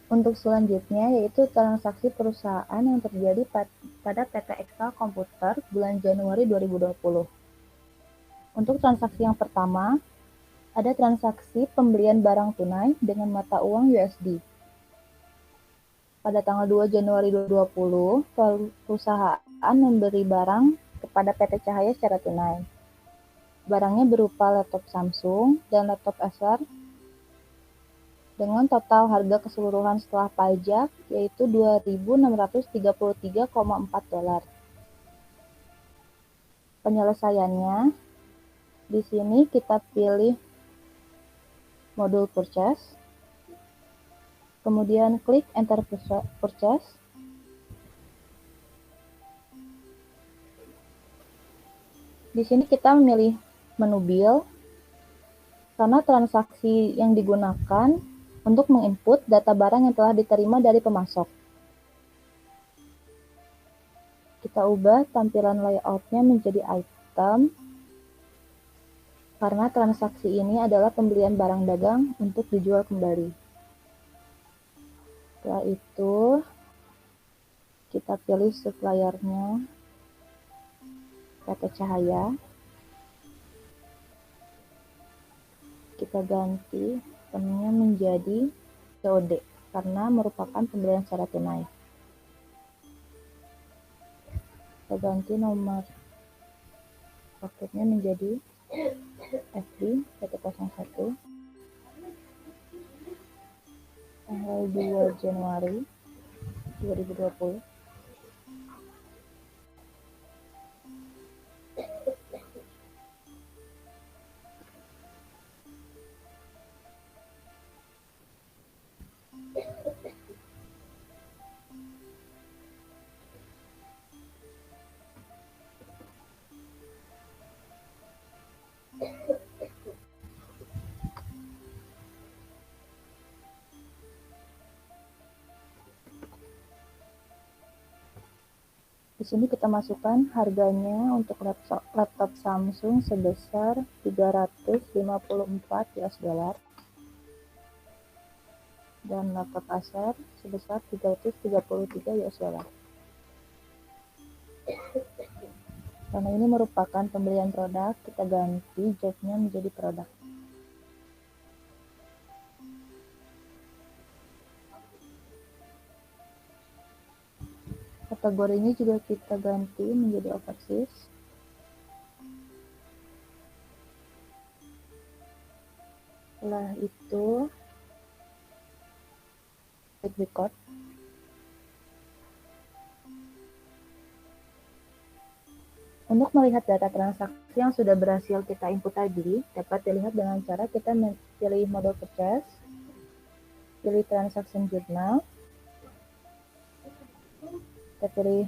Untuk selanjutnya yaitu transaksi perusahaan yang terjadi pada PT Excel Komputer bulan Januari 2020. Untuk transaksi yang pertama, ada transaksi pembelian barang tunai dengan mata uang USD. Pada tanggal 2 Januari 2020, perusahaan memberi barang kepada PT Cahaya secara tunai. Barangnya berupa laptop Samsung dan laptop Acer dengan total harga keseluruhan setelah pajak yaitu $2.633,4. Penyelesaiannya, di sini kita pilih modul purchase, kemudian klik enter purchase. Di sini kita memilih menu bill karena transaksi yang digunakan untuk menginput data barang yang telah diterima dari pemasok. Kita ubah tampilan layoutnya menjadi item karena transaksi ini adalah pembelian barang dagang untuk dijual kembali. Setelah itu, kita pilih suppliernya PT Cahaya. Kita ganti penuhnya menjadi COD karena merupakan pembelian secara tunai. Kita ganti nomor paketnya menjadi FB 101 tanggal 2 Januari 2020. Di sini kita masukkan harganya untuk laptop Samsung sebesar $354 dan laptop Acer sebesar $333. Karena ini merupakan pembelian produk, kita ganti jobnya menjadi produk. Kategorinya juga kita ganti menjadi overseas. Setelah itu, klik record. Untuk melihat data transaksi yang sudah berhasil kita input tadi, dapat dilihat dengan cara kita pilih model purchase, pilih transaction journal, kita pilih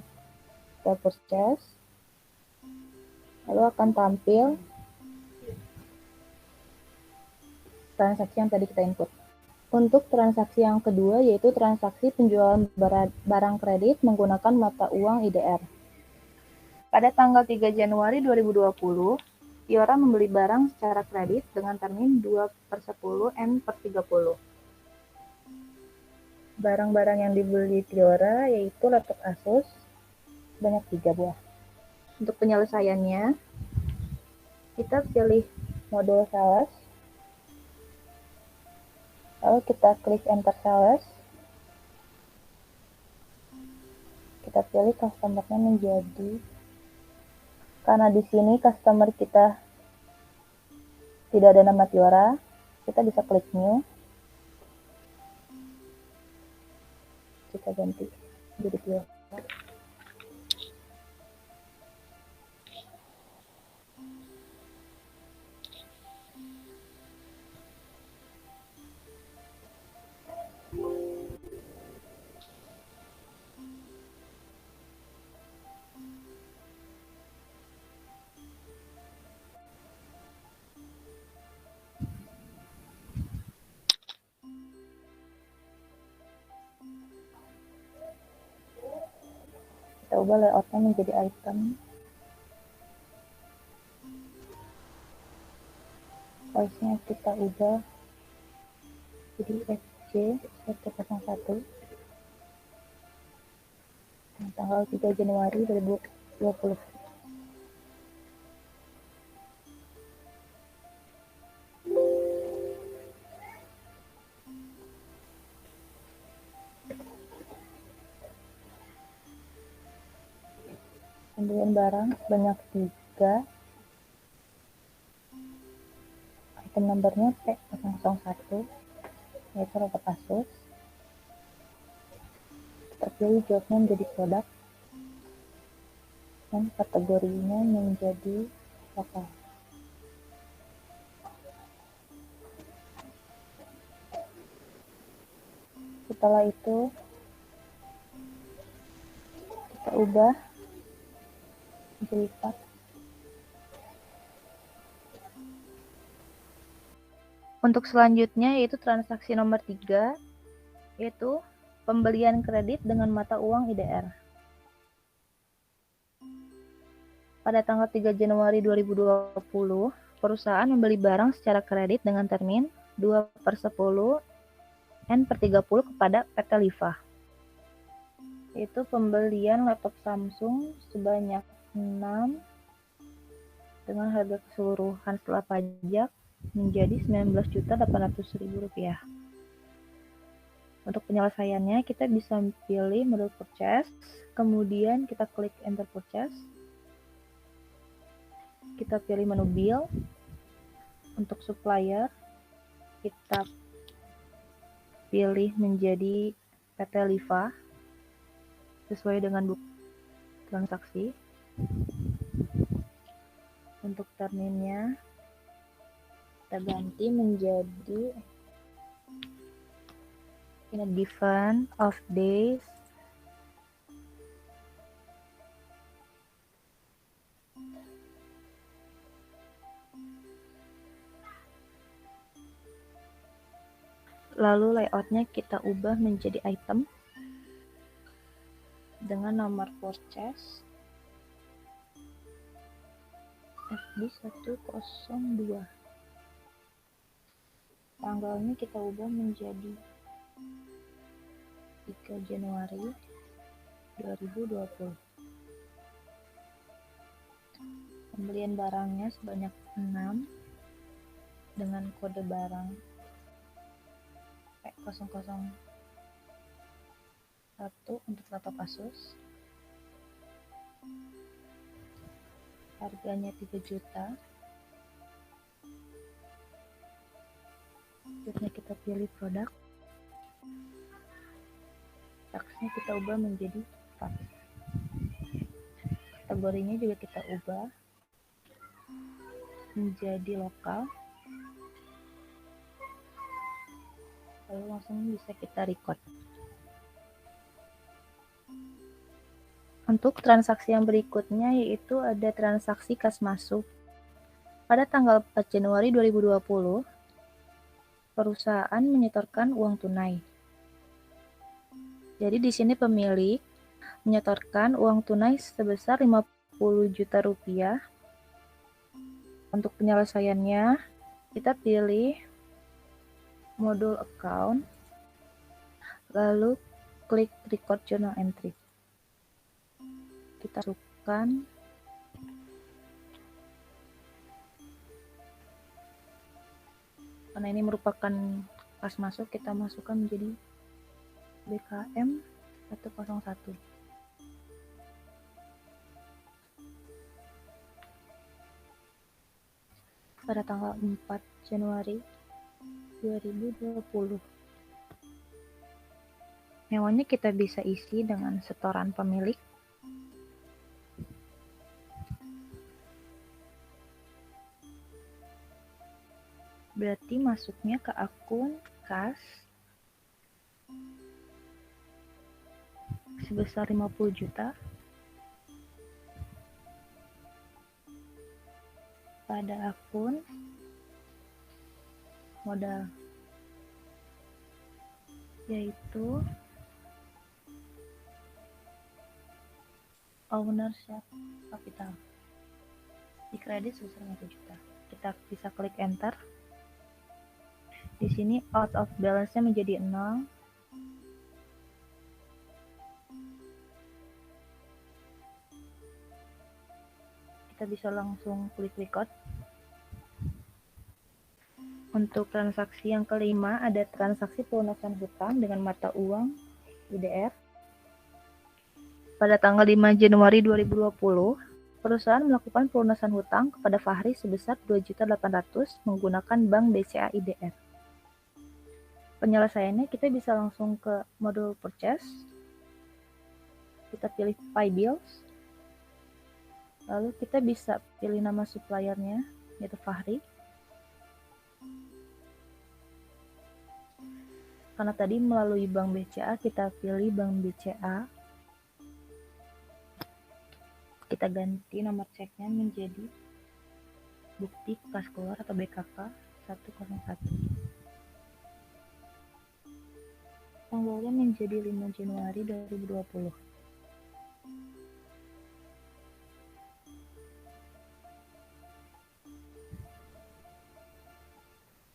tab purchase, lalu akan tampil transaksi yang tadi kita input. Untuk transaksi yang kedua yaitu transaksi penjualan barang kredit menggunakan mata uang IDR. Pada tanggal 3 Januari 2020, Tiora membeli barang secara kredit dengan termin 2/10 N/30. Barang-barang yang dibeli Tiora yaitu laptop Asus sebanyak 3 buah. Untuk penyelesaiannya, kita pilih modul sales, lalu kita klik enter sales, kita pilih customer-nya menjadi, karena di sini customer kita tidak ada nama Tiora, kita bisa klik new, kita ganti jadi Tiora. Kita ubah layoutnya menjadi item, size-nya kita ubah jadi J101 tanggal 3 Januari 2020. Pembelian barang sebanyak 3, item nomornya P001, yaitu laptop Asus. Terpilih jawabnya menjadi produk dan kategorinya menjadi lokal. Setelah itu kita ubah menjadi part. Untuk selanjutnya yaitu transaksi nomor 3, yaitu pembelian kredit dengan mata uang IDR. Pada tanggal 3 Januari 2020, perusahaan membeli barang secara kredit dengan termin 2/10 N/30 kepada PT Liva. Yaitu pembelian laptop Samsung sebanyak 6 dengan harga keseluruhan setelah pajak menjadi Rp19.800.000. Untuk penyelesaiannya, kita bisa pilih model purchase, kemudian kita klik enter purchase. Kita pilih menu bill. Untuk supplier, kita pilih menjadi PT Liva sesuai dengan bukti transaksi. Untuk terminnya, kita ganti menjadi in a given of days lalu layoutnya kita ubah menjadi item dengan nomor purchase FB102. Tanggalnya kita ubah menjadi 3 Januari 2020. Pembelian barangnya sebanyak 6 dengan kode barang P001 untuk laptop Asus. Harganya 3 juta. Selanjutnya kita pilih produk. Taksnya kita ubah menjadi part. Kategorinya juga kita ubah menjadi lokal. Lalu langsung bisa kita record. Untuk transaksi yang berikutnya yaitu ada transaksi kas masuk. Pada tanggal 4 Januari 2020, perusahaan menyetorkan uang tunai. Jadi di sini pemilik menyetorkan uang tunai sebesar 50 juta rupiah. Untuk penyelesaiannya, kita pilih modul account, lalu klik record journal entry. Kita masukkan karena ini merupakan kas masuk, kita masukkan menjadi BKM 101. Pada tanggal 4 Januari 2020. Mewahnya kita bisa isi dengan setoran pemilik. Berarti masuknya ke akun kas sebesar 50 juta pada akun modal, yaitu ownership capital. Di kredit sebesar 1 juta. Kita bisa klik enter. Di sini out of balance-nya menjadi 0. Kita bisa langsung klik record. Untuk transaksi yang kelima, ada transaksi pelunasan hutang dengan mata uang IDR. Pada tanggal 5 Januari 2020, perusahaan melakukan pelunasan hutang kepada Fahri sebesar 2.800.000 menggunakan Bank BCA IDR. Penyelesaiannya kita bisa langsung ke modul purchase. Kita pilih Pay Bills. Lalu kita bisa pilih nama suppliernya, yaitu Fahri. Karena tadi melalui Bank BCA, kita pilih Bank BCA. Kita ganti nomor ceknya menjadi bukti kas keluar atau BKK 101. Tanggalnya menjadi 5 Januari 2020.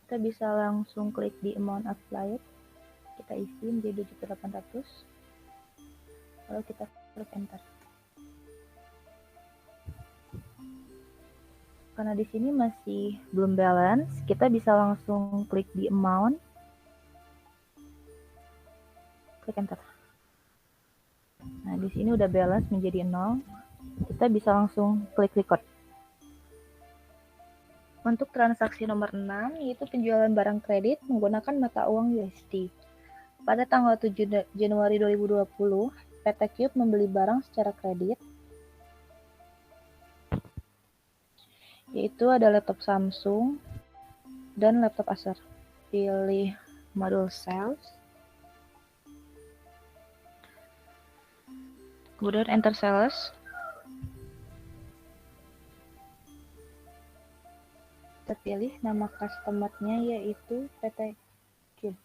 Kita bisa langsung klik di amount applied. Kita isi menjadi 2.800.000. Lalu kita klik enter. Karena di sini masih belum balance, kita bisa langsung klik di amount. Klik enter. Nah, di sini udah balance menjadi 0. Kita bisa langsung klik record. Untuk transaksi nomor 6, yaitu penjualan barang kredit menggunakan mata uang USD. Pada tanggal 7 Januari 2020, PT Cube membeli barang secara kredit, yaitu ada laptop Samsung dan laptop Acer. Pilih modul sales, kemudian enter sales. Kita pilih nama customer-nya yaitu PT Cube.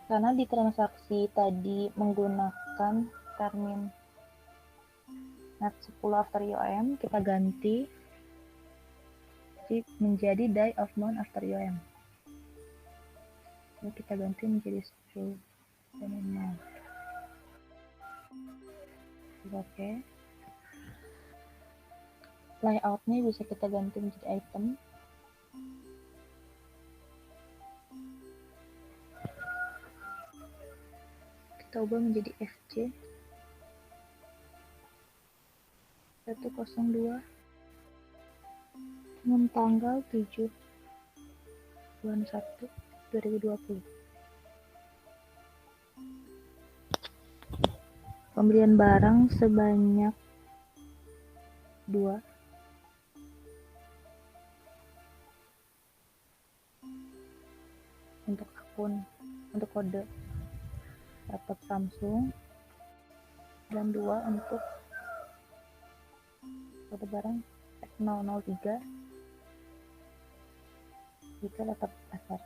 Karena di transaksi tadi menggunakan termin net 10 after UM, kita ganti menjadi day of month after UM. Jadi kita ganti menjadi 10 month. Oke. Layoutnya bisa kita ganti menjadi item. Kita ubah menjadi FC 102 dengan tanggal 7 bulan 1 2020. Pembelian barang sebanyak 2. Untuk akun, untuk kode laptop Samsung, dan 2 untuk kode barang 003 jika laptop Acer.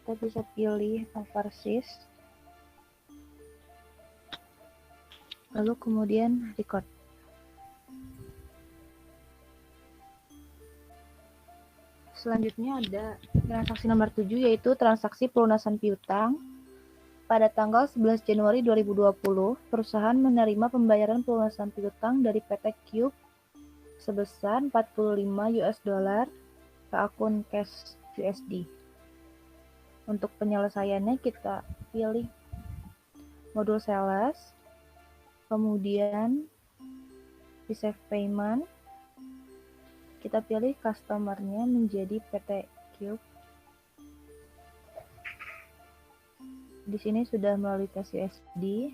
Kita bisa pilih overseas, lalu kemudian record. Selanjutnya ada transaksi nomor 7, yaitu transaksi pelunasan piutang. Pada tanggal 11 Januari 2020, perusahaan menerima pembayaran pelunasan piutang dari PT Cube sebesar 45 US dollar ke akun cash USD. Untuk penyelesaiannya kita pilih modul sales, kemudian receive payment, kita pilih customer-nya menjadi PT Cube. Di sini sudah melalui cash USD,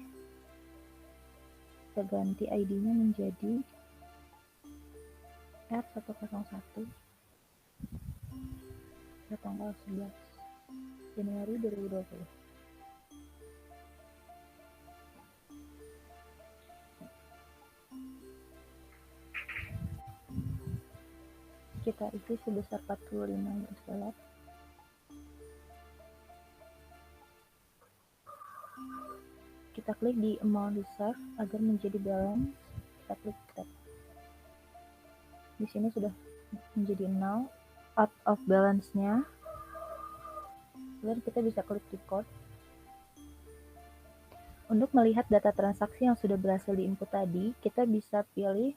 kita ganti ID-nya menjadi R101. pada tanggal 11 Januari 2020. Kita isi sebesar 45 US dollar. Kita klik di amount reserve agar menjadi balance. Kita klik tab. Di sini sudah menjadi 0, out of balance-nya. Kemudian kita bisa klik record. Untuk melihat data transaksi yang sudah berhasil diinput tadi, kita bisa pilih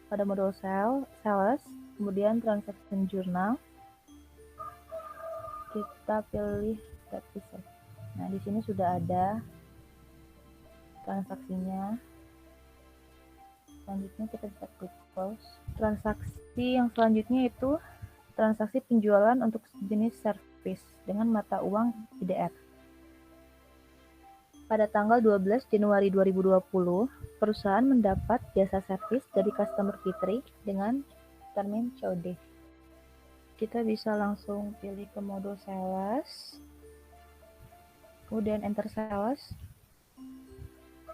pada modul sales, kemudian transaction journal. Kita pilih tab reset. Nah, di sini sudah ada transaksinya. Selanjutnya kita bisa klik close. Transaksi yang selanjutnya itu transaksi penjualan untuk jenis service dengan mata uang IDR. Pada tanggal 12 Januari 2020, perusahaan mendapat jasa servis dari customer Fitri dengan termin COD. Kita bisa langsung pilih ke modul sales, kemudian enter sales.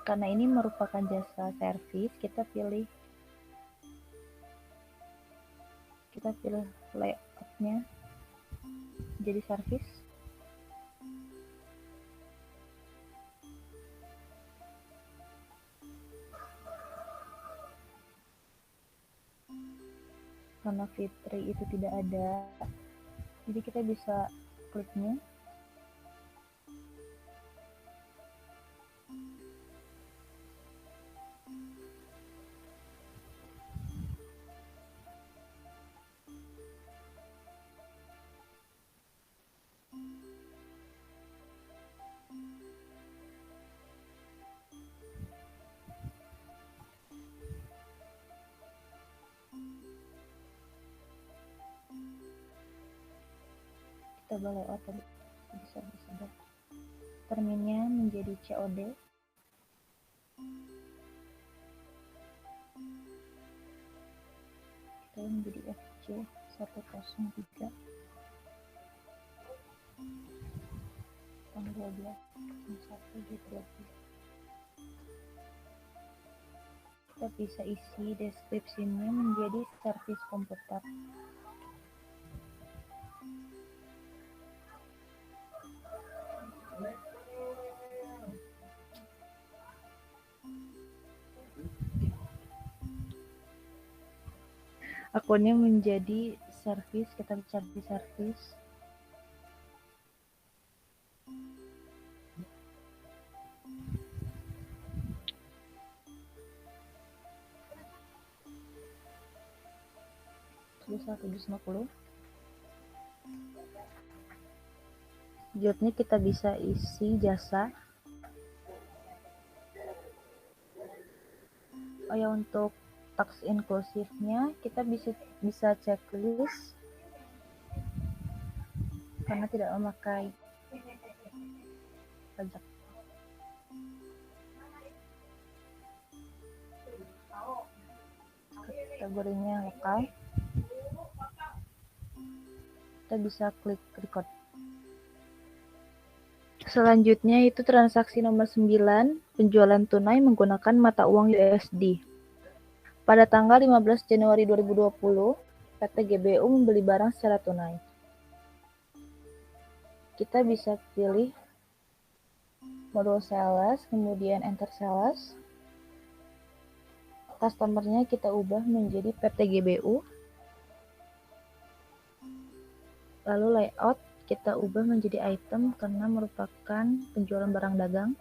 Karena ini merupakan jasa servis, kita pilih layoutnya jadi servis. Karena Fitri itu tidak ada, jadi kita bisa kliknya. Kita layout tadi bisa terminnya menjadi COD. Kita menjadi FC 103 tanggal 12 1 kita bisa isi deskripsinya menjadi servis komputer. Akunnya menjadi servis, kita cari di servis. Sebesar 750. Selanjutnya kita bisa isi jasa. Oh ya, untuk tax inklusifnya kita bisa checklist karena tidak memakai pajak. Kategorinya lokal. Kita bisa klik record. Selanjutnya itu transaksi nomor 9, penjualan tunai menggunakan mata uang USD. Pada tanggal 15 Januari 2020, PT GBU membeli barang secara tunai. Kita bisa pilih modul sales, kemudian enter sales. Customernya kita ubah menjadi PT GBU. Lalu layout kita ubah menjadi item karena merupakan penjualan barang dagang.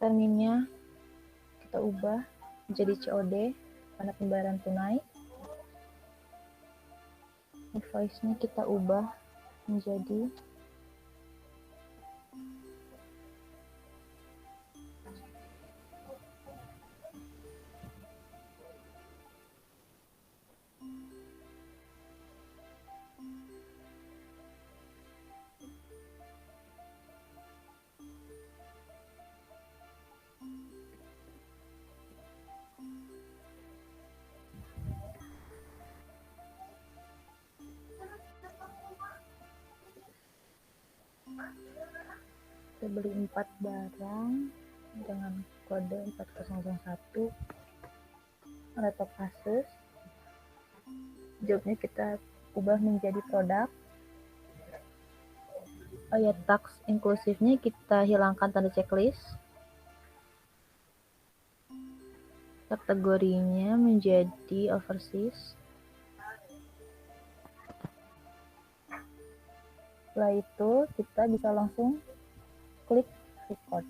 Terminnya kita ubah menjadi COD karena pembayaran tunai. Invoice-nya kita ubah menjadi Kita beli 4 barang dengan kode 4001, laptop Asus. Jobnya kita ubah menjadi produk. Task inklusifnya kita hilangkan tanda checklist. Kategorinya menjadi overseas. Setelah itu kita bisa langsung klik record.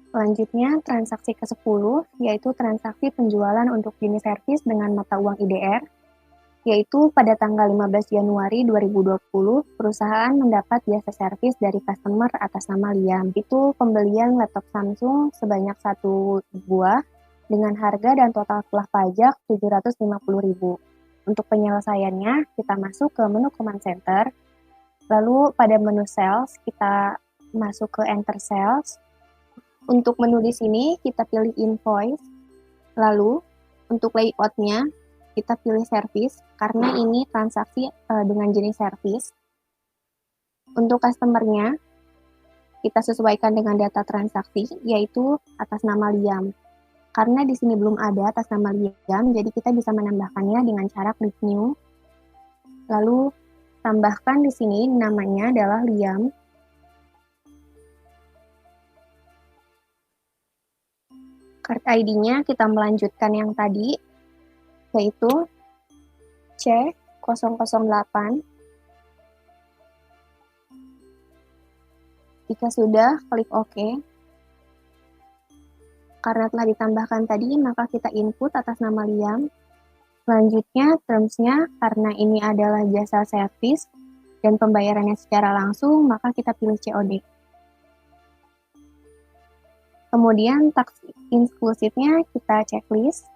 Selanjutnya, transaksi ke-10, yaitu transaksi penjualan untuk jenis servis dengan mata uang IDR, yaitu pada tanggal 15 Januari 2020, perusahaan mendapat jasa servis dari customer atas nama Liam. Itu pembelian laptop Samsung sebanyak 1 buah dengan harga dan total setelah pajak 750.000. Untuk penyelesaiannya, kita masuk ke menu Command Center, lalu pada menu Sales, kita masuk ke Enter Sales. Untuk menu di sini, kita pilih Invoice, lalu untuk layout-nya, kita pilih Service, karena ini transaksi dengan jenis service. Untuk customer-nya, kita sesuaikan dengan data transaksi, yaitu atas nama Liam. Karena di sini belum ada atas nama Liam, jadi kita bisa menambahkannya dengan cara klik New. Lalu, tambahkan di sini namanya adalah Liam. Card ID-nya kita melanjutkan yang tadi, yaitu C008. Jika sudah, klik OK. Karena telah ditambahkan tadi, maka kita input atas nama Liam. Selanjutnya, terms-nya, karena ini adalah jasa servis dan pembayarannya secara langsung, maka kita pilih COD. Kemudian, tax inklusifnya kita checklist.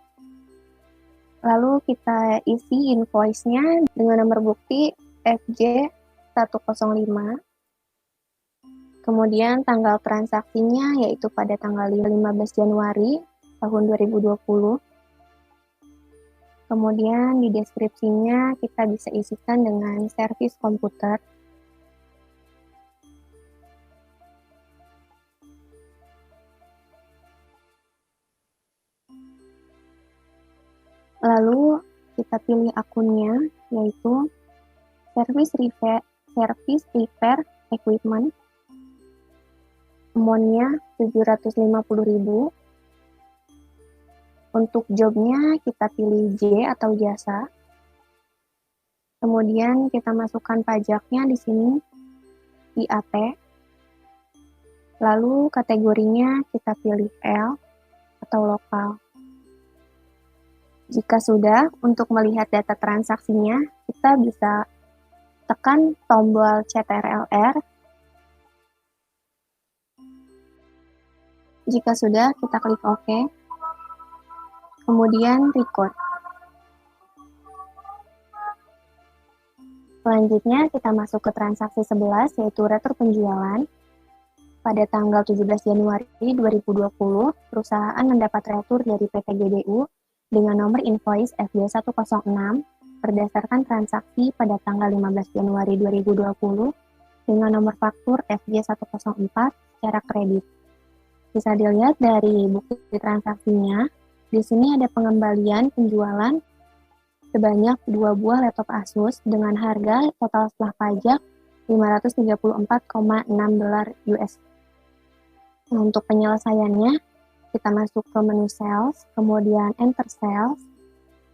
Lalu kita isi invoice-nya dengan nomor bukti FJ105. Kemudian tanggal transaksinya yaitu pada tanggal 15 Januari tahun 2020. Kemudian di deskripsinya kita bisa isikan dengan servis komputer. Lalu kita pilih akunnya, yaitu Service Repair Equipment. Amount-nya 750.000. Untuk jobnya kita pilih J atau jasa. Kemudian kita masukkan pajaknya di sini, IAT. Lalu kategorinya kita pilih L atau lokal. Jika sudah, untuk melihat data transaksinya, kita bisa tekan tombol CTRL-R. Jika sudah, kita klik OK. Kemudian record. Selanjutnya, kita masuk ke transaksi 11, yaitu retur penjualan. Pada tanggal 17 Januari 2020, perusahaan mendapat retur dari PT GDU dengan nomor invoice FJ106 berdasarkan transaksi pada tanggal 15 Januari 2020 dengan nomor faktur FJ104 secara kredit. Bisa dilihat dari bukti transaksinya, di sini ada pengembalian penjualan sebanyak 2 buah laptop Asus dengan harga total setelah pajak $534,6 US. Nah, untuk penyelesaiannya, kita masuk ke menu Sales, kemudian Enter Sales,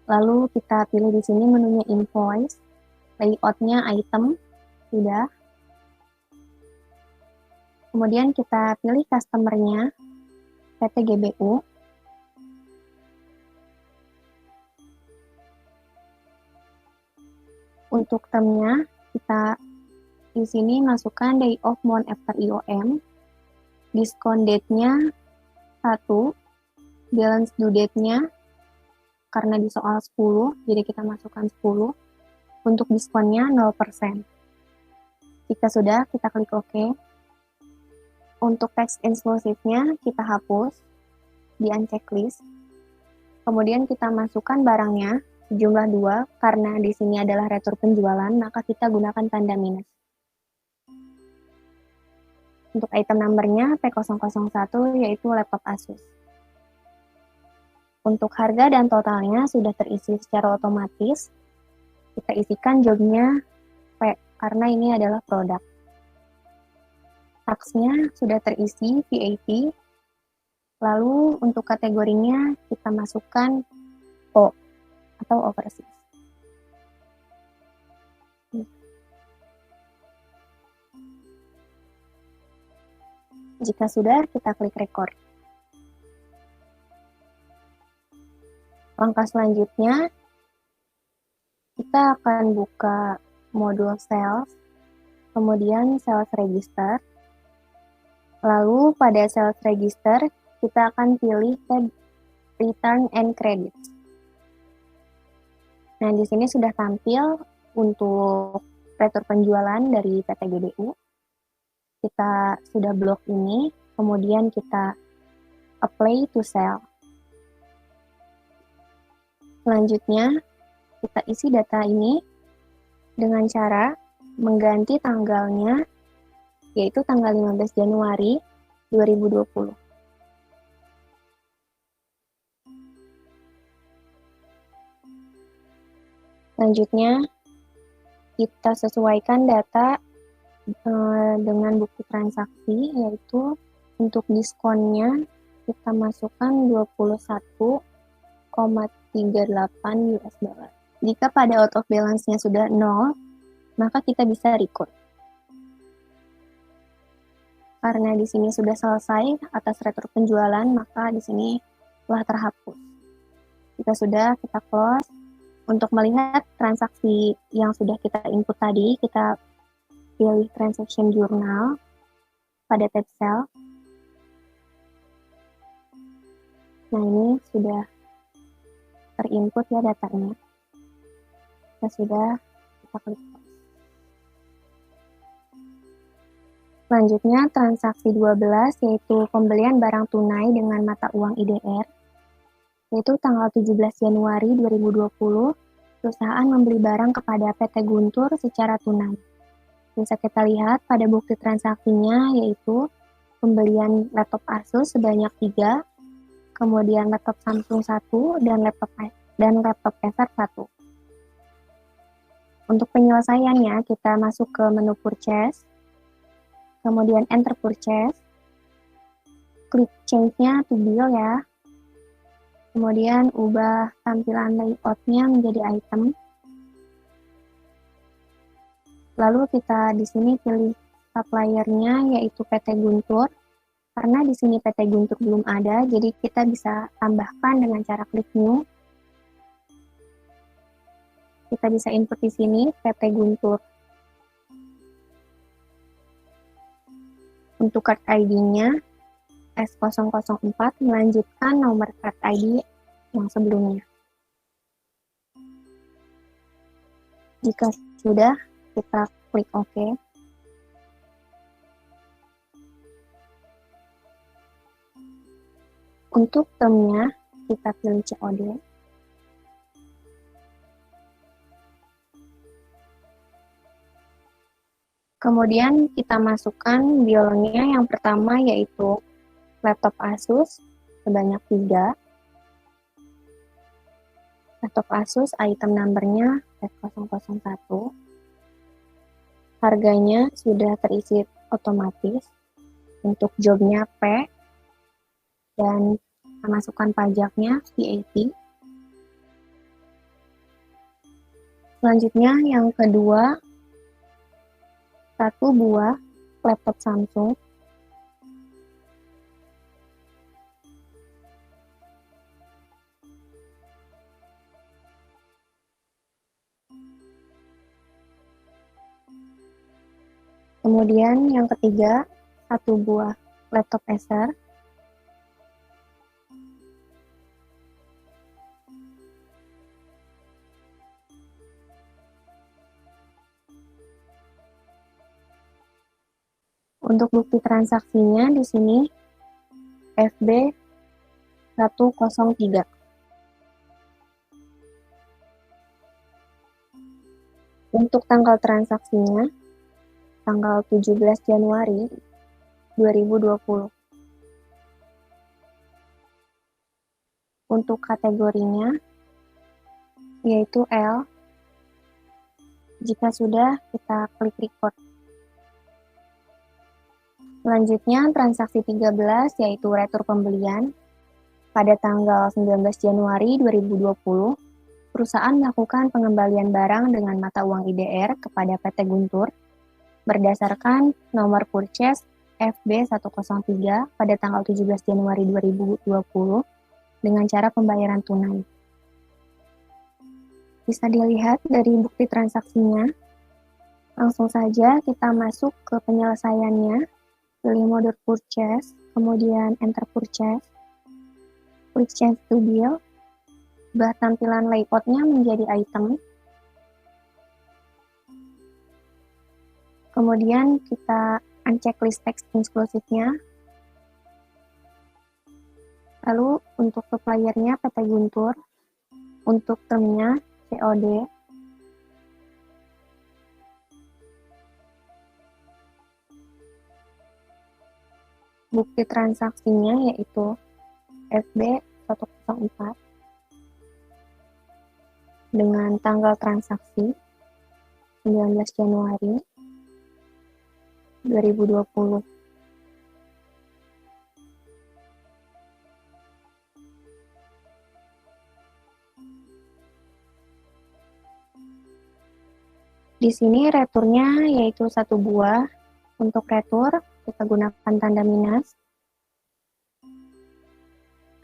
lalu kita pilih di sini menunya Invoice, layout-nya Item, sudah. Kemudian kita pilih customer-nya, PT GBU. Untuk term-nya, kita di sini masukkan Day of Month After IOM, diskon date-nya 1, balance due date-nya, karena di soal 10, jadi kita masukkan 10, untuk diskonnya 0%. Jika sudah, kita klik OK. Untuk teks inklusifnya, kita hapus di unchecklist. Kemudian kita masukkan barangnya, sejumlah 2, karena di sini adalah retur penjualan, maka kita gunakan tanda minus. Untuk item numbernya P001 yaitu laptop Asus. Untuk harga dan totalnya sudah terisi secara otomatis. Kita isikan jobnya P, karena ini adalah produk. Taksnya sudah terisi VAT. Lalu untuk kategorinya kita masukkan O atau overseas. Jika sudah, kita klik record. Langkah selanjutnya, kita akan buka modul sales, kemudian sales register. Lalu pada sales register, kita akan pilih tab return and credits. Nah, di sini sudah tampil untuk retur penjualan dari PT GDU. Kita sudah blok ini, kemudian kita apply to sell. Selanjutnya, kita isi data ini dengan cara mengganti tanggalnya, yaitu tanggal 15 Januari 2020. Selanjutnya, kita sesuaikan data dengan bukti transaksi, yaitu untuk diskonnya kita masukkan 21,38 US dollar. Jika pada out of balance-nya sudah 0, maka kita bisa record. Karena di sini sudah selesai atas retur penjualan, maka di sini telah terhapus. Jika sudah, kita close. Untuk melihat transaksi yang sudah kita input tadi, kita pilih transaction journal pada tab cell. Nah, ini sudah terinput ya datanya. Jika sudah, kita klik close. Selanjutnya, transaksi 12, yaitu pembelian barang tunai dengan mata uang IDR, yaitu tanggal 17 Januari 2020, perusahaan membeli barang kepada PT Guntur secara tunai. Bisa kita lihat pada bukti transaksinya, yaitu pembelian laptop Asus sebanyak 3, kemudian laptop Samsung 1, dan laptop Acer 1. Untuk penyelesaiannya, kita masuk ke menu purchase, kemudian enter purchase, klik change-nya to bill ya, kemudian ubah tampilan layout-nya menjadi item. Lalu kita di sini pilih supplier-nya yaitu PT Guntur. Karena di sini PT Guntur belum ada, jadi kita bisa tambahkan dengan cara klik new. Kita bisa input di sini PT Guntur. Untuk card ID-nya S004 melanjutkan nomor card ID yang sebelumnya. Jika sudah, kita klik OK. Untuk termnya, kita pilih COD. Kemudian kita masukkan billnya yang pertama yaitu laptop Asus sebanyak 3. Laptop Asus item numbernya F001. Harganya sudah terisi otomatis. Untuk jobnya P. Dan kita masukkan pajaknya VAT. Selanjutnya yang kedua, 1 buah laptop Samsung. Kemudian yang ketiga, 1 buah laptop Acer. Untuk bukti transaksinya di sini FB 103. Untuk tanggal transaksinya, tanggal 17 Januari 2020. Untuk kategorinya, yaitu L. Jika sudah, kita klik record. Selanjutnya, transaksi 13, yaitu retur pembelian. Pada tanggal 19 Januari 2020, perusahaan melakukan pengembalian barang dengan mata uang IDR kepada PT Guntur berdasarkan nomor purchase FB103 pada tanggal 17 Januari 2020 dengan cara pembayaran tunai. Bisa dilihat dari bukti transaksinya. Langsung saja kita masuk ke penyelesaiannya, pilih mode purchase, kemudian enter purchase, klik change to bill, ubah tampilan layoutnya menjadi item, kemudian kita unchecklist text inclusive-nya, lalu untuk suppliernya PT Guntur, untuk termnya COD, bukti transaksinya yaitu FB104 dengan tanggal transaksi 19 Januari 2020. Di sini returnya yaitu 1 buah. Untuk retur, kita gunakan tanda minus.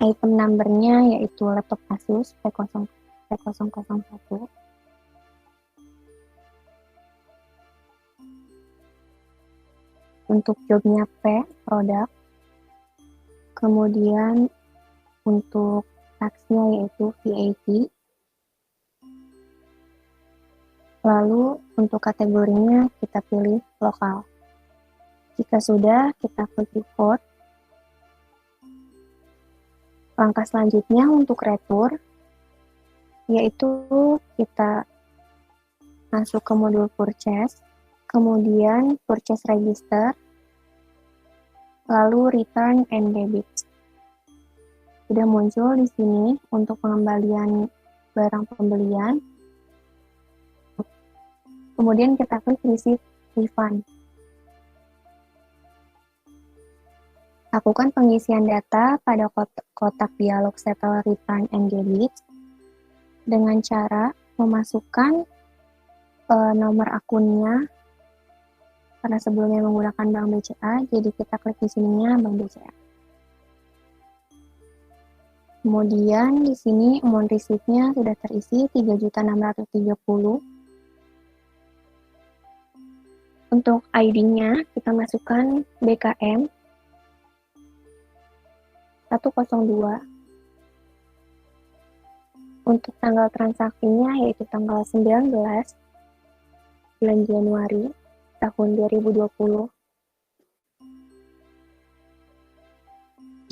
Item number-nya yaitu laptop Asus P001. Untuk jobnya P, produk. Kemudian untuk taxnya yaitu VAT. Lalu untuk kategorinya kita pilih lokal. Jika sudah, kita klik record. Langkah selanjutnya untuk retur, yaitu kita masuk ke modul purchase, kemudian purchase register, lalu return and debit. Sudah muncul di sini untuk pengembalian barang pembelian. Kemudian kita klik receive refund. Lakukan pengisian data pada kotak dialog settle return and debit dengan cara memasukkan nomor akunnya, karena sebelumnya menggunakan bank BCA, jadi kita klik di sininya bank BCA. Kemudian di sini amount receipt-nya sudah terisi 3.630. Untuk ID-nya kita masukkan BKM 102. Untuk tanggal transaksinya yaitu tanggal 19 bulan Januari tahun 2020.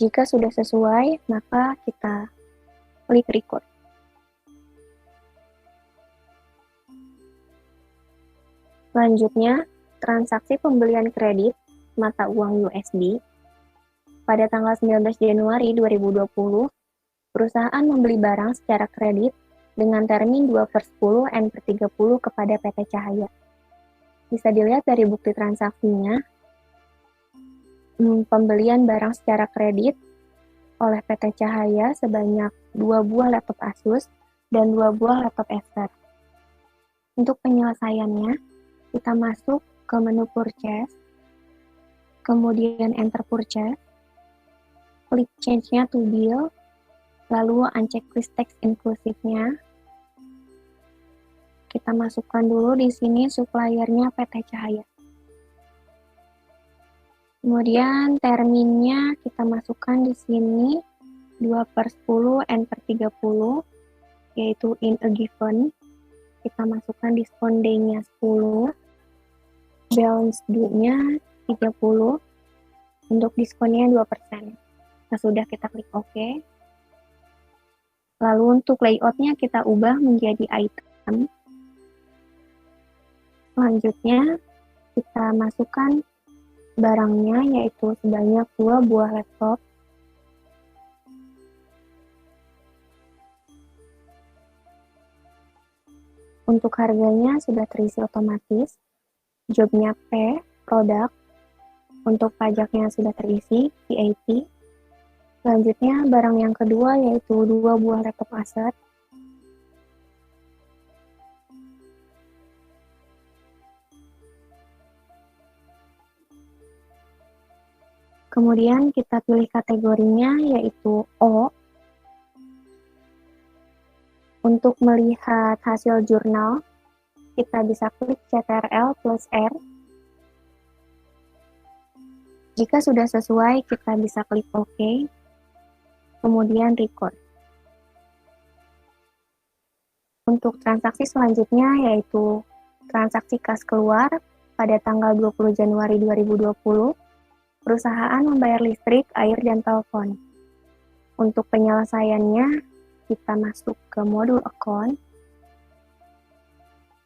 Jika sudah sesuai, maka kita klik record. Selanjutnya, transaksi pembelian kredit mata uang USD. Pada tanggal 19 Januari 2020, perusahaan membeli barang secara kredit dengan termin 2/10 N/30 kepada PT Cahaya. Bisa dilihat dari bukti transaksinya, pembelian barang secara kredit oleh PT Cahaya sebanyak 2 buah laptop Asus dan 2 buah laptop Acer. Untuk penyelesaiannya, kita masuk ke menu purchase, kemudian enter purchase, klik change-nya to bill, lalu unchecklist text inclusive-nya. Kita masukkan dulu di sini suppliernya PT Cahaya. Kemudian terminnya kita masukkan di sini 2/10 N/30, yaitu in a given. Kita masukkan diskon day-nya 10, balance due-nya 30, untuk diskonnya 2%. Nah, sudah kita klik OK. Lalu untuk layout-nya kita ubah menjadi item. Selanjutnya, kita masukkan barangnya, yaitu sebanyak 2 buah laptop. Untuk harganya sudah terisi otomatis. Jobnya P, produk. Untuk pajaknya sudah terisi, VAT. Selanjutnya, barang yang kedua yaitu 2 buah laptop Acer. Kemudian kita pilih kategorinya yaitu O. Untuk melihat hasil jurnal, kita bisa klik CTRL plus R. Jika sudah sesuai, kita bisa klik OK. Kemudian record. Untuk transaksi selanjutnya yaitu transaksi kas keluar pada tanggal 20 Januari 2020. Perusahaan membayar listrik, air, dan telepon. Untuk penyelesaiannya, kita masuk ke modul account,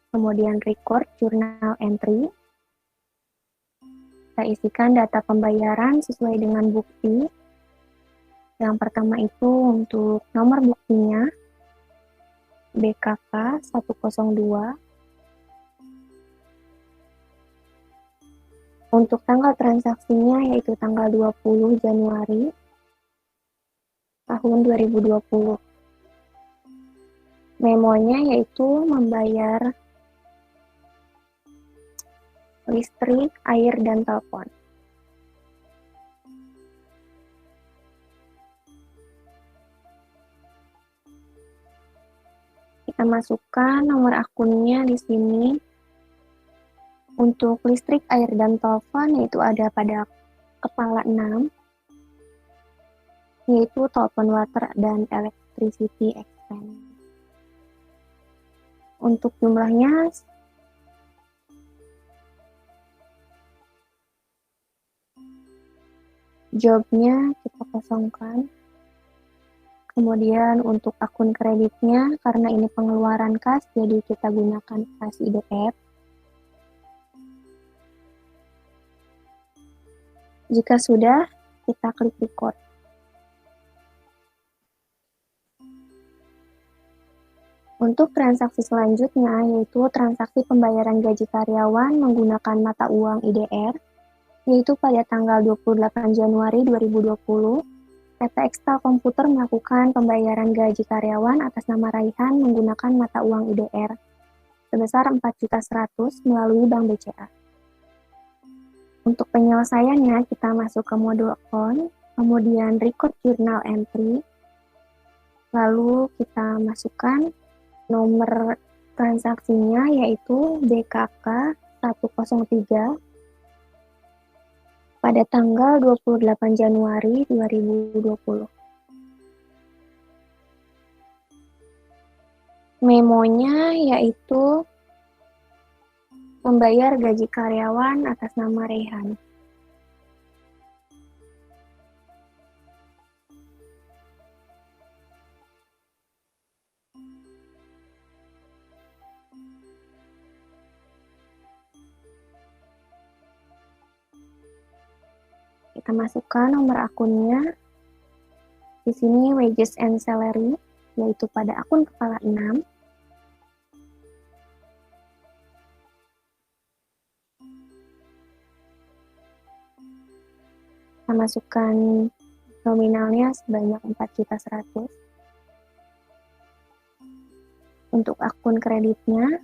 kemudian record journal entry. Kita isikan data pembayaran sesuai dengan bukti. Yang pertama itu untuk nomor buktinya, BKK 102. Untuk tanggal transaksinya yaitu tanggal 20 Januari tahun 2020. Memonya yaitu membayar listrik, air, dan telepon. Kita masukkan nomor akunnya di sini. Untuk listrik, air, dan telepon yaitu ada pada kepala 6, yaitu telepon water dan electricity expense. Untuk jumlahnya jobnya kita kosongkan. Kemudian untuk akun kreditnya, karena ini pengeluaran kas, jadi kita gunakan kas IDR. Jika sudah, kita klik record. Untuk transaksi selanjutnya, yaitu transaksi pembayaran gaji karyawan menggunakan mata uang IDR, yaitu pada tanggal 28 Januari 2020, PT Ekstal Komputer melakukan pembayaran gaji karyawan atas nama Raihan menggunakan mata uang IDR sebesar 4.100.000 melalui Bank BCA. Untuk penyelesaiannya, kita masuk ke modul account, kemudian record journal entry, lalu kita masukkan nomor transaksinya yaitu BKK 103 pada tanggal 28 Januari 2020. Memonya yaitu membayar gaji karyawan atas nama Rehan. Kita masukkan nomor akunnya. Di sini wages and salary, yaitu pada akun kepala 6. Kita masukkan nominalnya sebanyak 4.100.000. Untuk akun kreditnya,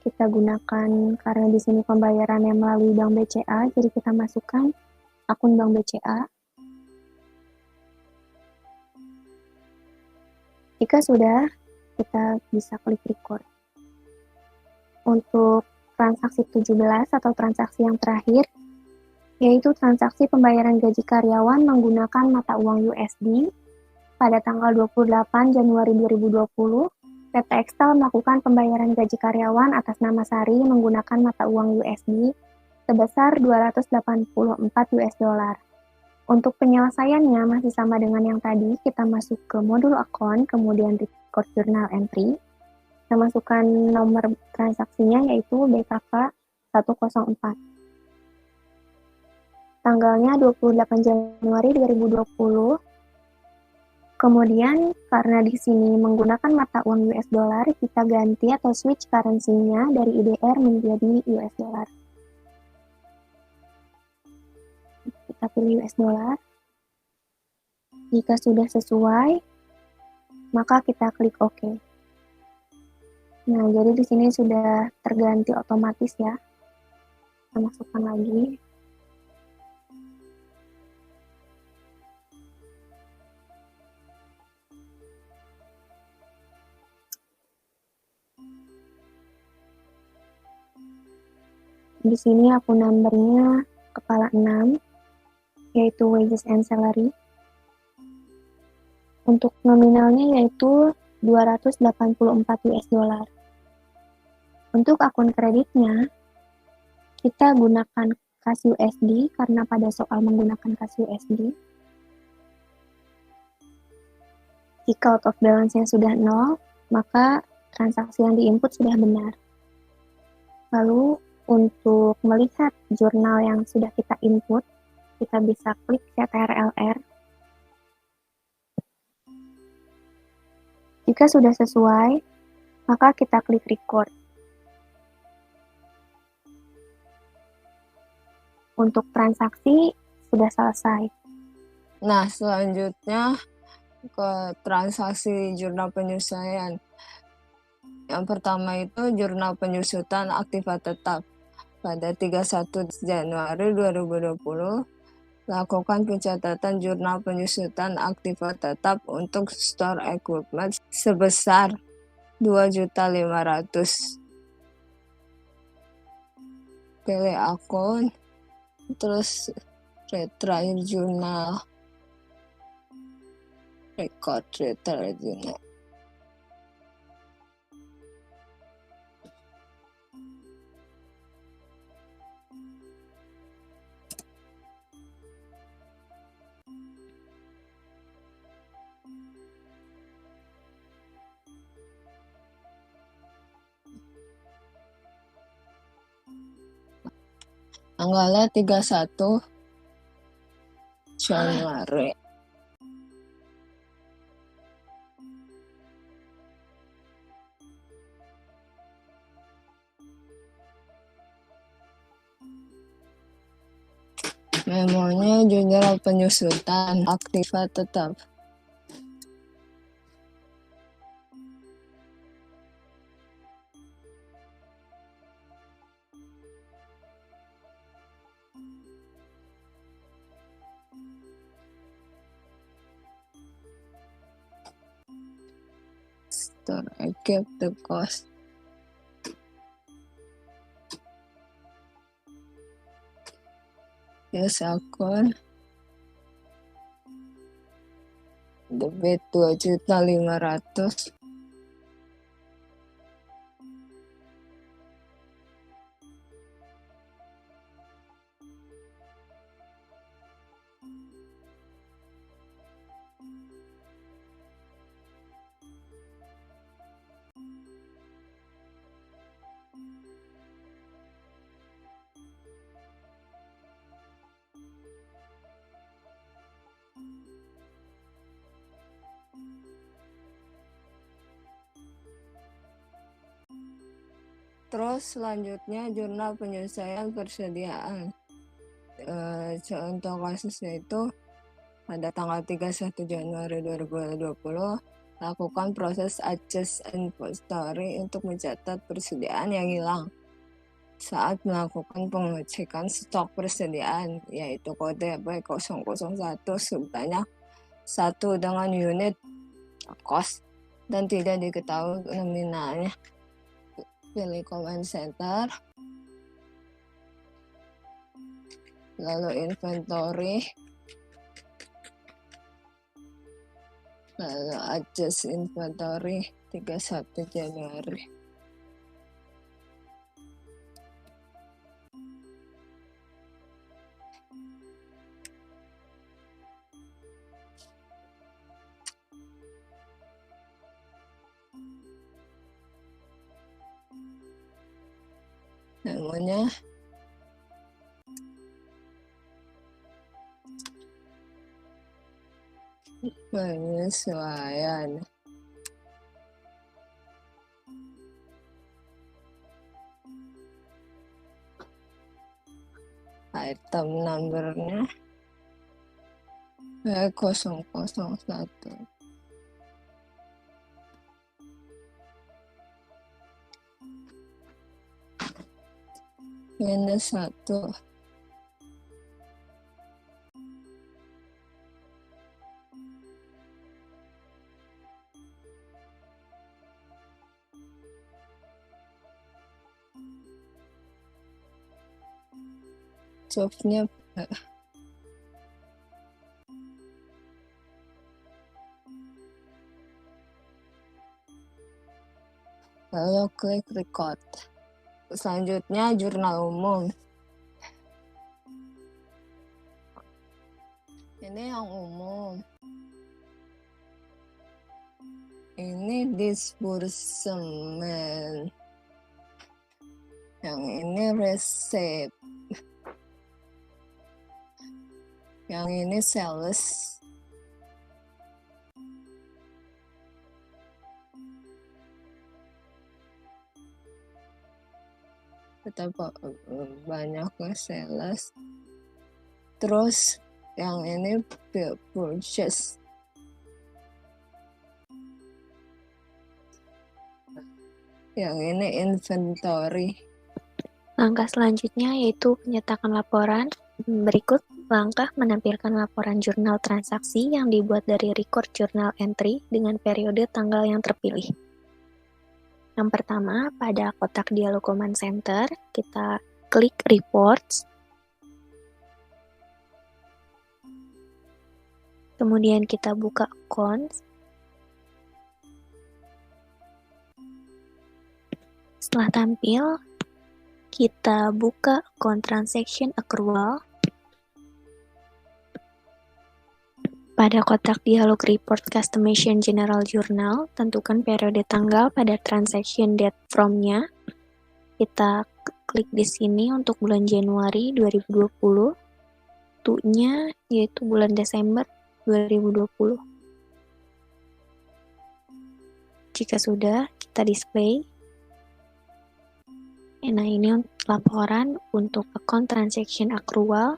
kita gunakan karena di sini pembayarannya melalui Bank BCA, jadi kita masukkan akun Bank BCA. Jika sudah, kita bisa klik record. Untuk transaksi 17 atau transaksi yang terakhir, yaitu transaksi pembayaran gaji karyawan menggunakan mata uang USD pada tanggal 28 Januari 2020, PT Ekstal melakukan pembayaran gaji karyawan atas nama Sari menggunakan mata uang USD sebesar 284 US dollar. Untuk penyelesaiannya masih sama dengan yang tadi, kita masuk ke modul account, kemudian record journal entry, Kita masukkan nomor transaksinya yaitu BKK 104. Tanggalnya 28 Januari 2020. Kemudian karena di sini menggunakan mata uang US dollar, kita ganti atau switch currency-nya dari IDR menjadi US dollar. Kita pilih US dollar. Jika sudah sesuai, maka kita klik OK. Nah, jadi di sini sudah terganti otomatis ya. Kita masukkan lagi. Di sini akun numbernya kepala 6, yaitu wages and salary. Untuk nominalnya yaitu 284 US dollar. Untuk akun kreditnya, kita gunakan kas USD karena pada soal menggunakan kas USD. Jika out of balance-nya sudah 0, maka transaksi yang diinput sudah benar. Lalu untuk melihat jurnal yang sudah kita input, kita bisa klik CTRLR. Jika sudah sesuai, maka kita klik record. Untuk transaksi sudah selesai. Nah, selanjutnya ke transaksi jurnal penyesuaian. Yang pertama itu jurnal penyusutan aktiva tetap. Pada 31 Januari 2020, lakukan pencatatan jurnal penyusutan aktiva tetap untuk store equipment sebesar 2.500.000. Pilih akun, terus retry jurnal, record retry jurnal. Tanggalnya 31 Januari. Memonya jurnal penyusutan aktiva tetap. Store I keep the cost. Yes, akun debit 2.500.000. Terus selanjutnya jurnal penyelesaian persediaan. Contoh kasusnya itu pada tanggal 31 Januari 2020 lakukan proses adjust inventory untuk mencatat persediaan yang hilang saat melakukan pengecekan stok persediaan, yaitu kode B001 sebanyak 1 dengan unit cost dan tidak diketahui nominalnya. Pilih command center, lalu inventory, lalu adjust inventory 31 Januari. namanya penyesuaian. Item numbernya 001. -1. Jobnya lalu klik record. Selanjutnya jurnal umum. Ini yang umum. Ini disbursement. Yang ini receipt. Yang ini sales. Kita banyak sales. Terus yang ini purchase. Yang ini inventory. Langkah selanjutnya yaitu penyetakan laporan. Berikut langkah menampilkan laporan jurnal transaksi yang dibuat dari record journal entry dengan periode tanggal yang terpilih. Yang pertama, pada kotak dialog command center, kita klik reports. Kemudian kita buka accounts. Setelah tampil, kita buka account transaction accrual. Pada kotak dialog report customization general journal, tentukan periode tanggal pada transaction date from-nya. Kita klik di sini untuk bulan Januari 2020. To-nya yaitu bulan Desember 2020. Jika sudah, kita display. Nah, ini laporan untuk account transaction accrual.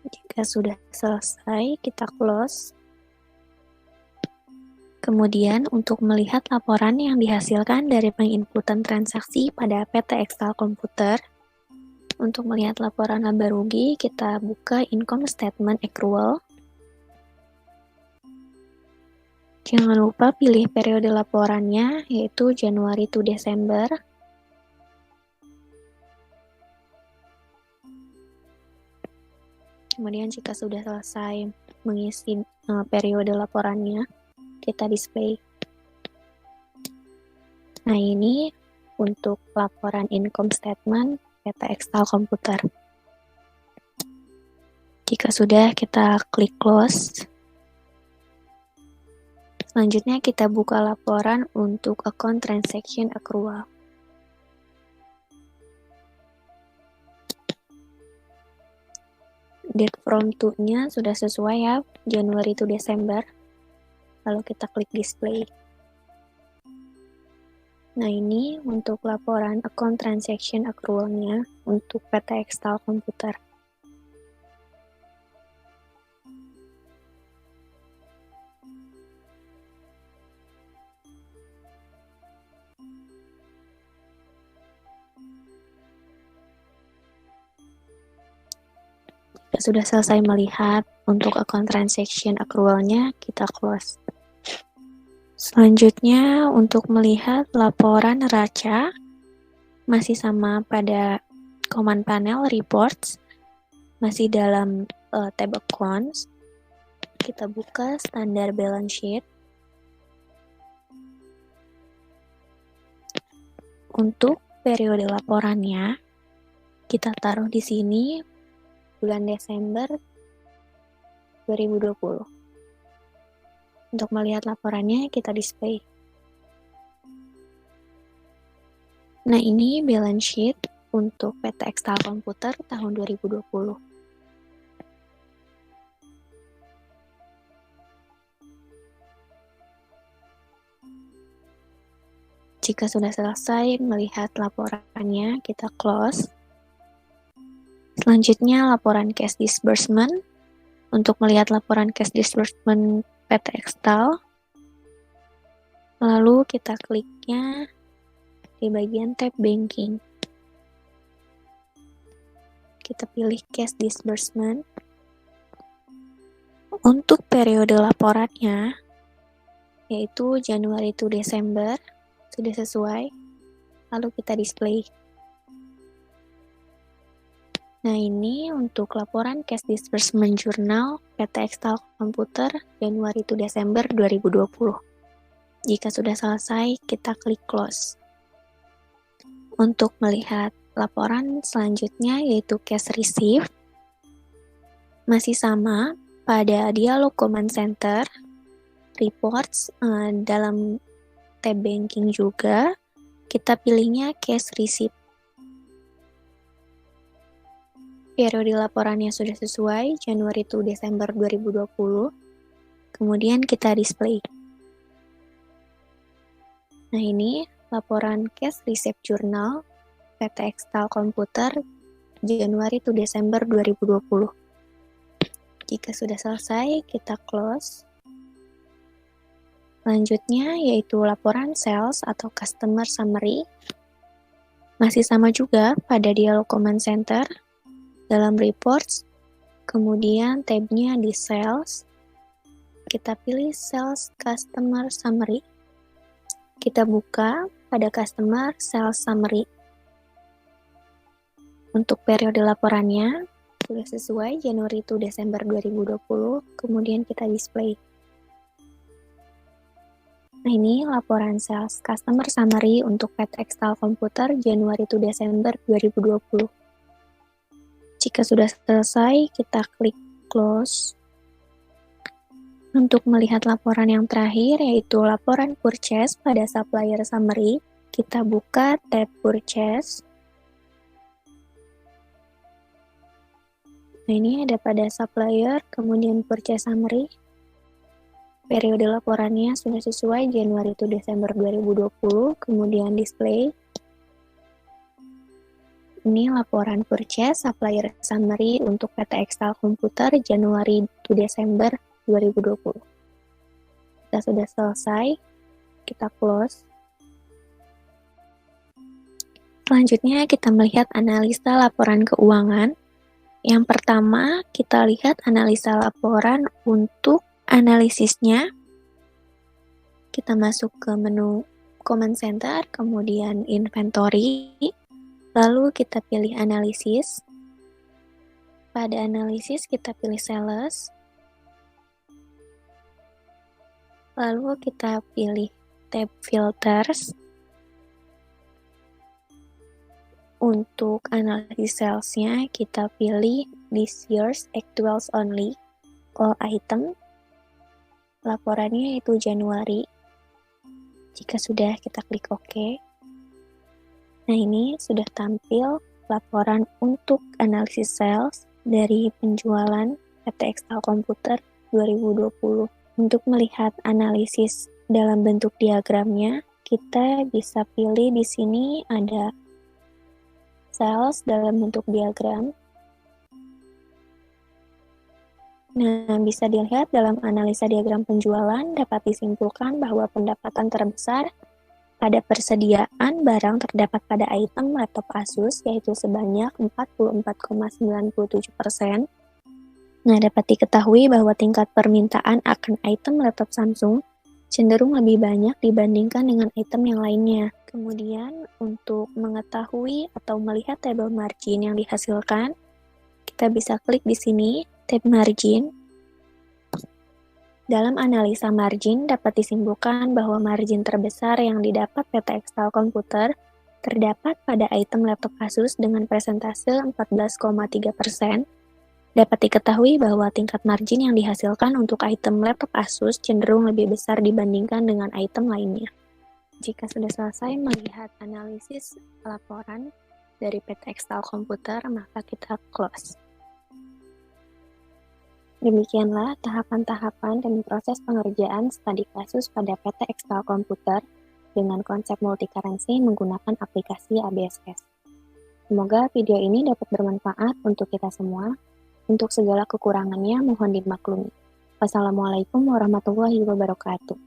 Jika sudah selesai, kita close. Kemudian, untuk melihat laporan yang dihasilkan dari penginputan transaksi pada PT Excel Komputer, untuk melihat laporan laba rugi, kita buka income statement accrual. Jangan lupa pilih periode laporannya, yaitu Januari to Desember. Kemudian jika sudah selesai mengisi periode laporannya, kita display. Nah, ini untuk laporan income statement PT Excel Komputer. Jika sudah, kita klik close. Selanjutnya kita buka laporan untuk account transaction accrual. Date from to-nya sudah sesuai ya, Januari to Desember. Lalu kita klik display. Nah, ini untuk laporan account transaction accrual-nya untuk PT Excel Komputer. Sudah selesai melihat untuk account transaction accrual-nya, kita close. Selanjutnya, untuk melihat laporan neraca, masih sama pada command panel reports, masih dalam tab accounts, kita buka standar balance sheet. Untuk periode laporannya, kita taruh di sini bulan Desember 2020. Untuk melihat laporannya, kita display. Nah, ini balance sheet untuk PT Ekstal Komputer tahun 2020. Jika sudah selesai melihat laporannya, kita close. Selanjutnya, laporan cash disbursement. Untuk melihat laporan cash disbursement PT Ekstal, lalu kita kliknya di bagian tab banking. Kita pilih cash disbursement. Untuk periode laporannya, yaitu Januari to Desember, sudah sesuai, lalu kita display. Nah, ini untuk laporan cash disbursement jurnal PT Ekstal Komputer Januari to Desember 2020. Jika sudah selesai, kita klik close. Untuk melihat laporan selanjutnya, yaitu cash receipt, masih sama pada dialog command center, reports, dalam tab banking juga, kita pilihnya cash receipt. Periode laporannya sudah sesuai, Januari to Desember 2020. Kemudian kita display. Nah, ini laporan cash receipt jurnal PT Ekstal Komputer Januari to Desember 2020. Jika sudah selesai, kita close. Selanjutnya yaitu laporan sales atau customer summary. Masih sama juga pada dialog command center, dalam reports, kemudian tabnya di sales. Kita pilih sales customer summary. Kita buka pada customer sales summary. Untuk periode laporannya sudah sesuai Januari to Desember 2020, kemudian kita display. Nah, ini laporan sales customer summary untuk PT Ekstal Komputer Januari to Desember 2020. Jika sudah selesai, kita klik close. Untuk melihat laporan yang terakhir, yaitu laporan purchase pada supplier summary, kita buka tab purchase. Nah, ini ada pada supplier, kemudian purchase summary. Periode laporannya sudah sesuai Januari to Desember 2020, kemudian display. Ini laporan purchase supplier summary untuk PT Ekstal Komputer Januari to Desember 2020. Jika sudah selesai, kita close. Selanjutnya kita melihat analisa laporan keuangan. Yang pertama, kita lihat analisa laporan untuk analisisnya. Kita masuk ke menu command center, kemudian inventory, lalu kita pilih analisis. Pada analisis kita pilih sales, lalu kita pilih tab filters. Untuk analisis salesnya kita pilih this year's actuals only, all item. Laporannya itu Januari. Jika sudah, kita klik OK. Nah, ini sudah tampil laporan untuk analisis sales dari penjualan PT Ekstal Komputer 2020. Untuk melihat analisis dalam bentuk diagramnya, kita bisa pilih di sini ada sales dalam bentuk diagram. Nah, bisa dilihat dalam analisa diagram penjualan dapat disimpulkan bahwa pendapatan terbesar pada persediaan barang terdapat pada item laptop Asus, yaitu sebanyak 44,97%. Nah, dapat diketahui bahwa tingkat permintaan akan item laptop Samsung cenderung lebih banyak dibandingkan dengan item yang lainnya. Kemudian, untuk mengetahui atau melihat table margin yang dihasilkan, kita bisa klik di sini Tab margin. Dalam analisa margin dapat disimpulkan bahwa margin terbesar yang didapat PT Extal Komputer terdapat pada item laptop Asus dengan persentase 14,3%. Dapat diketahui bahwa tingkat margin yang dihasilkan untuk item laptop Asus cenderung lebih besar dibandingkan dengan item lainnya. Jika sudah selesai melihat analisis laporan dari PT Extal Komputer, maka kita close. Demikianlah tahapan-tahapan dan proses pengerjaan studi kasus pada PT Extal Komputer dengan konsep multi-currency menggunakan aplikasi ABSS. Semoga video ini dapat bermanfaat untuk kita semua. Untuk segala kekurangannya mohon dimaklumi. Wassalamualaikum warahmatullahi wabarakatuh.